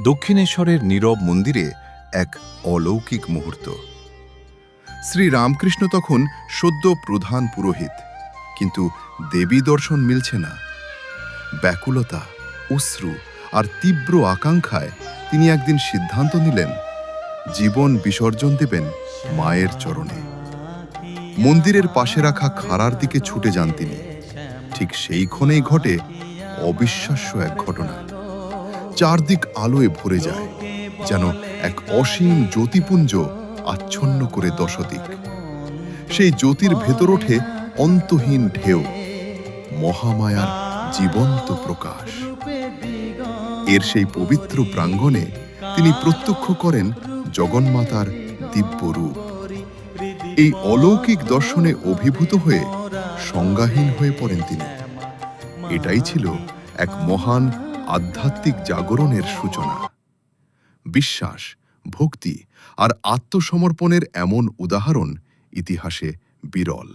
দক্ষিণেশ্বরের নীরব মন্দিরে এক অলৌকিক মুহূর্ত। শ্রী রামকৃষ্ণ তখন সদ্য প্রধান পুরোহিত, কিন্তু দেবী দর্শন মিলছে না। ব্যাকুলতা, অশ্রু আর তীব্র আকাঙ্ক্ষায় তিনি একদিন সিদ্ধান্ত নিলেন জীবন বিসর্জন দেবেন মায়ের চরণে। মন্দিরের পাশে রাখা খাড়ার দিকে ছুটে যান তিনি। ঠিক সেই ক্ষণেই ঘটে অবিশ্বাস্য এক ঘটনা। চারদিক আলোয় ভরে যায়, যেন এক অসীম জ্যোতিপুঞ্জ আচ্ছন্ন করে দশদিক। সেই জ্যোতির ভেতর ওঠে অন্তহীন ঢেউ, মহামায়ার জীবন্ত প্রকাশ। এর সেই পবিত্র প্রাঙ্গণে তিনি প্রত্যক্ষ করেন জগন্মাতার দিব্য রূপ। এই অলৌকিক দর্শনে অভিভূত হয়ে সংজ্ঞাহীন হয়ে পড়েন তিনি। এটাই ছিল এক মহান আধ্যাত্মিক জাগরণের সূচনা। বিশ্বাস, ভক্তি আর আত্মসমর্পণের এমন উদাহরণ ইতিহাসে বিরল।